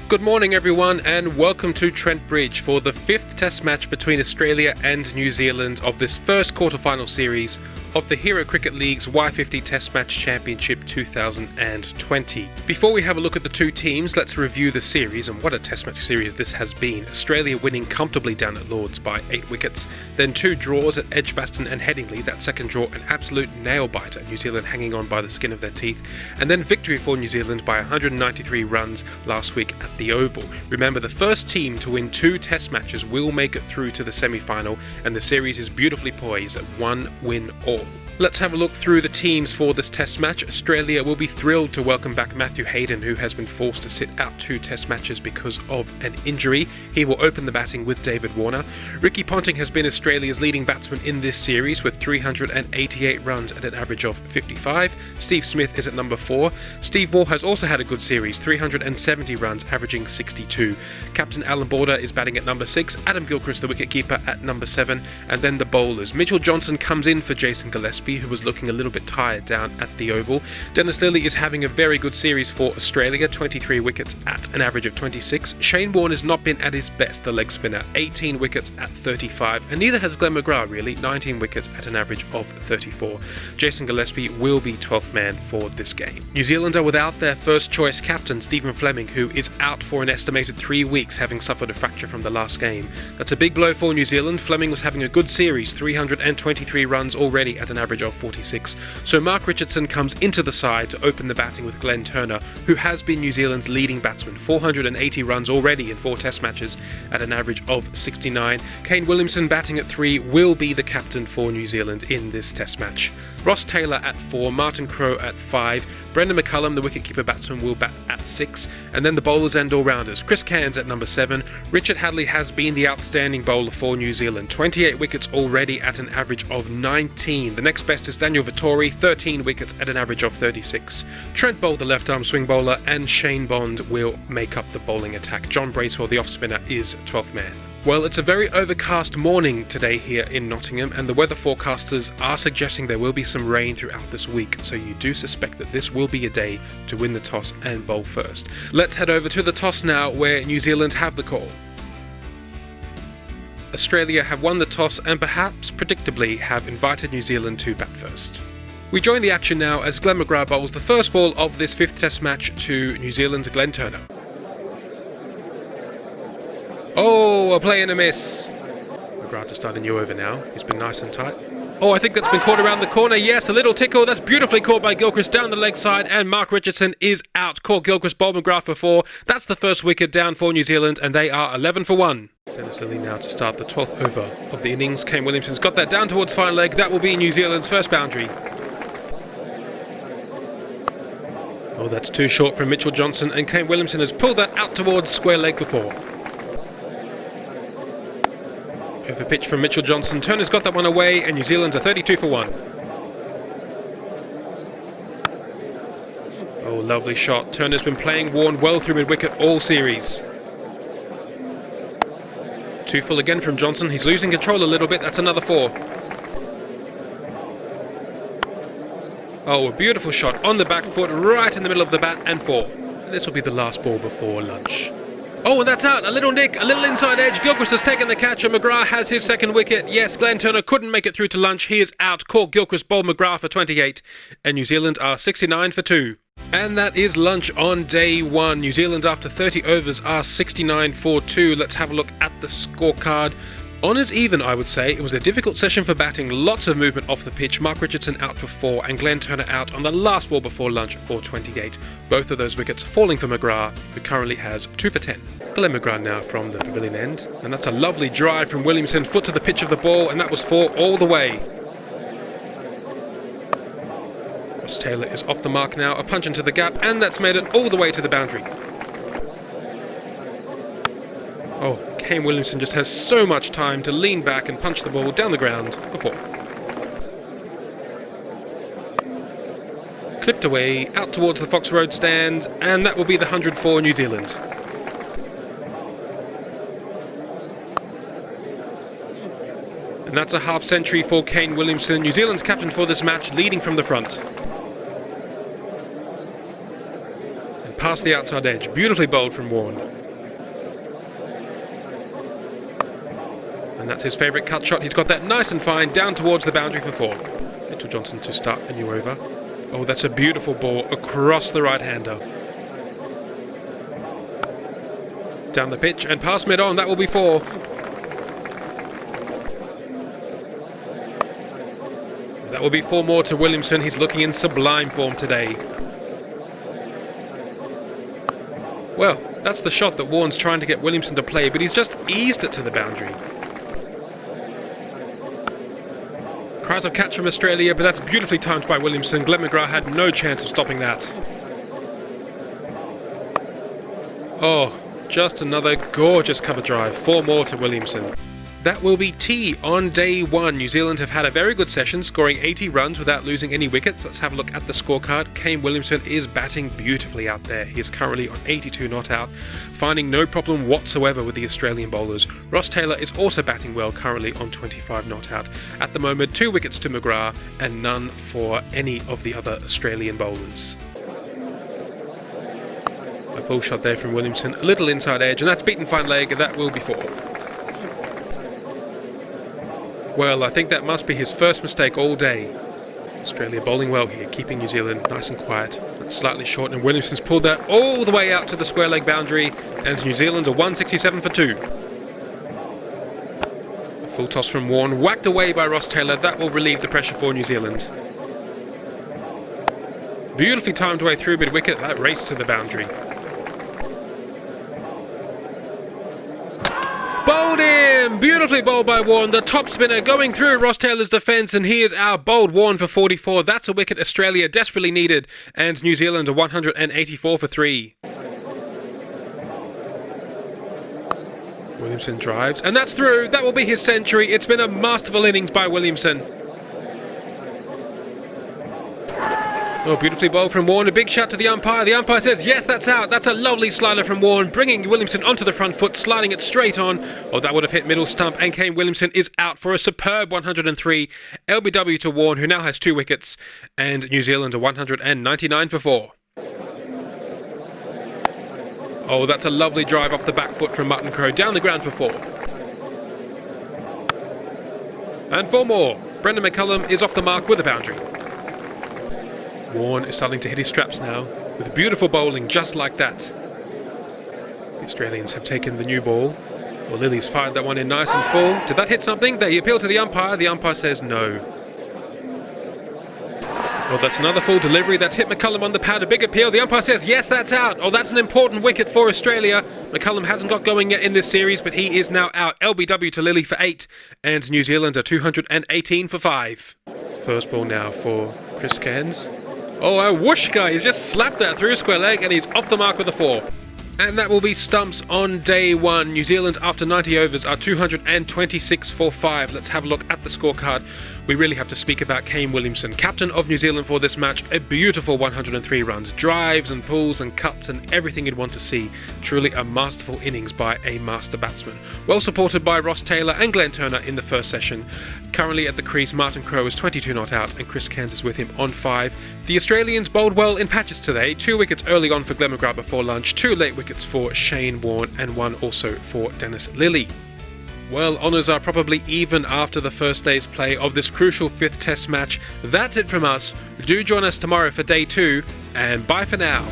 Good morning everyone and welcome to Trent Bridge for the fifth test match between Australia and New Zealand of this first quarter-final series of the Hero Cricket League's Y50 Test Match Championship 2020. Before we have a look at the two teams, let's review the series, and what a test match series this has been. Australia winning comfortably down at Lords by 8 wickets, then 2 draws at Edgbaston and Headingley, that second draw an absolute nail-biter, New Zealand hanging on by the skin of their teeth, and then victory for New Zealand by 193 runs last week at the Oval. Remember, the first team to win 2 test matches will make it through to the semi-final, and the series is beautifully poised at 1 win all. Let's have a look through the teams for this test match. Australia will be thrilled to welcome back Matthew Hayden, who has been forced to sit out 2 test matches because of an injury. He will open the batting with David Warner. Ricky Ponting has been Australia's leading batsman in this series with 388 runs at an average of 55. Steve Smith is at number 4. Steve Waugh has also had a good series, 370 runs, averaging 62. Captain Allan is batting at number 6. Adam Gilchrist, the wicketkeeper, at number 7. And then the bowlers. Mitchell Johnson comes in for Jason Gillespie, who was looking a little bit tired down at the Oval. Dennis Lillee is having a very good series for Australia, 23 wickets at an average of 26. Shane Warne has not been at his best, the leg spinner, 18 wickets at 35, and neither has Glenn McGrath really, 19 wickets at an average of 34. Jason Gillespie will be 12th man for this game. New Zealand are without their first choice captain, Stephen Fleming, who is out for an estimated 3 weeks, having suffered a fracture from the last game. That's a big blow for New Zealand. Fleming was having a good series, 323 runs already at an average of 46. So Mark Richardson comes into the side to open the batting with Glenn Turner, who has been New Zealand's leading batsman, 480 runs already in 4 test matches at an average of 69. Kane Williamson batting at 3 will be the captain for New Zealand in this test match. Ross Taylor at 4, Martin Crowe at 5, Brendan McCullum, the wicketkeeper batsman, will bat at 6, and then the bowlers and all-rounders. Chris Cairns at number 7. Richard Hadley has been the outstanding bowler for New Zealand, 28 wickets already at an average of 19. The next best is Daniel Vettori, 13 wickets at an average of 36. Trent Boult, the left-arm swing bowler, and Shane Bond will make up the bowling attack. John Bracewell, the off-spinner, is 12th man. Well, it's a very overcast morning today here in Nottingham, and the weather forecasters are suggesting there will be some rain throughout this week, so you do suspect that this will be a day to win the toss and bowl first. Let's head over to the toss now, where New Zealand have the call. Australia have won the toss and perhaps predictably have invited New Zealand to bat first. We join the action now as Glenn McGrath bowls the first ball of this 5th test match to New Zealand's Glenn Turner. Oh, a play and a miss. McGrath to start a new over now. He's been nice and tight. Oh, I think that's been caught around the corner. Yes, a little tickle. That's beautifully caught by Gilchrist down the leg side, and Mark Richardson is out. Caught Gilchrist, bowled McGrath for 4. That's the first wicket down for New Zealand, and they are 11 for 1. Dennis Lillee now to start the 12th over of the innings. Kane Williamson's got that down towards fine leg. That will be New Zealand's first boundary. Oh, that's too short from Mitchell Johnson, and Kane Williamson has pulled that out towards square leg for 4. Over pitch from Mitchell Johnson. Turner's got that one away, and New Zealand are 32 for 1. Oh, lovely shot. Turner's been playing Warne well through mid-wicket all series. 2 full again from Johnson. He's losing control a little bit. That's another 4. Oh, a beautiful shot on the back foot, right in the middle of the bat, and 4. And this will be the last ball before lunch. Oh, and that's out. A little nick, a little inside edge. Gilchrist has taken the catch, and McGrath has his second wicket. Yes, Glenn Turner couldn't make it through to lunch. He is out. Caught Gilchrist, bowled McGrath for 28. And New Zealand are 69 for 2. And that is lunch on day 1. New Zealand, after 30 overs, are 69 for 2. Let's have a look at the scorecard. Honours even, I would say. It was a difficult session for batting, lots of movement off the pitch. Mark Richardson out for 4 and Glenn Turner out on the last ball before lunch for 28. Both of those wickets falling for McGrath, who currently has 2 for 10. Glenn McGrath now from the pavilion end, and that's a lovely drive from Williamson, foot to the pitch of the ball, and that was 4 all the way. Ross Taylor is off the mark now, a punch into the gap, and that's made it all the way to the boundary. Oh, Kane Williamson just has so much time to lean back and punch the ball down the ground for 4. Clipped away, out towards the Fox Road stand, and that will be the 100 for New Zealand. And that's a half century for Kane Williamson, New Zealand's captain for this match, leading from the front. And past the outside edge, beautifully bowled from Warne. And that's his favourite cut shot. He's got that nice and fine down towards the boundary for 4. Mitchell Johnson to start a new over. Oh, that's a beautiful ball across the right-hander. Down the pitch and past mid-on, that will be 4. That will be 4 more to Williamson. He's looking in sublime form today. Well, that's the shot that Warren's trying to get Williamson to play, but he's just eased it to the boundary. Cries of catch from Australia, but that's beautifully timed by Williamson. Glenn McGrath had no chance of stopping that. Oh, just another gorgeous cover drive. 4 more to Williamson. That will be tea on day 1. New Zealand have had a very good session, scoring 80 runs without losing any wickets. Let's have a look at the scorecard. Kane Williamson is batting beautifully out there. He is currently on 82 not out, finding no problem whatsoever with the Australian bowlers. Ross Taylor is also batting well, currently on 25 not out. At the moment, 2 wickets to McGrath and none for any of the other Australian bowlers. A pull shot there from Williamson, a little inside edge, and that's beaten fine leg, and that will be 4. Well, I think that must be his first mistake all day. Australia bowling well here, keeping New Zealand nice and quiet. That's slightly short, and Williamson's pulled that all the way out to the square leg boundary, and New Zealand are 167 for 2. A full toss from Warren, whacked away by Ross Taylor. That will relieve the pressure for New Zealand. Beautifully timed way through mid-wicket, that race to the boundary. Bowled him! Beautifully bowled by Warren. The top spinner going through Ross Taylor's defence, and he is out. Bowled Warren for 44. That's a wicket Australia desperately needed, and New Zealand are 184 for 3. Williamson drives, and that's through. That will be his century. It's been a masterful innings by Williamson. Oh, beautifully bowled from Warren. A big shout to the umpire. The umpire says, yes, that's out. That's a lovely slider from Warren, bringing Williamson onto the front foot, sliding it straight on. Oh, that would have hit middle stump, and Kane Williamson is out for a superb 103. LBW to Warren, who now has 2 wickets, and New Zealand are 199 for 4. Oh, that's a lovely drive off the back foot from Mutton Crow, down the ground for 4. And 4 more. Brendan McCullum is off the mark with a boundary. Warren is starting to hit his straps now, with beautiful bowling just like that. The Australians have taken the new ball. Well, Lily's fired that one in nice and full. Did that hit something? They appeal to the umpire. The umpire says no. Well, that's another full delivery. That's hit McCullum on the pad. A big appeal. The umpire says, yes, that's out. Oh, that's an important wicket for Australia. McCullum hasn't got going yet in this series, but he is now out. LBW to Lily for 8, and New Zealand are 218 for 5. First ball now for Chris Cairns. Oh, a whoosh guy, he's just slapped that through square leg, and he's off the mark with a 4. And that will be stumps on day 1. New Zealand, after 90 overs, are 226 for 5. Let's have a look at the scorecard. We really have to speak about Kane Williamson, captain of New Zealand for this match. A beautiful 103 runs, drives and pulls and cuts and everything you'd want to see. Truly a masterful innings by a master batsman. Well supported by Ross Taylor and Glenn Turner in the first session. Currently at the crease, Martin Crowe is 22 not out, and Chris Cairns is with him on 5. The Australians bowled well in patches today. 2 wickets early on for Glenn McGrath before lunch, 2 late wickets for Shane Warne, and 1 also for Dennis Lillee. Well, honours are probably even after the first day's play of this crucial 5th Test match. That's it from us. Do join us tomorrow for day 2, and bye for now.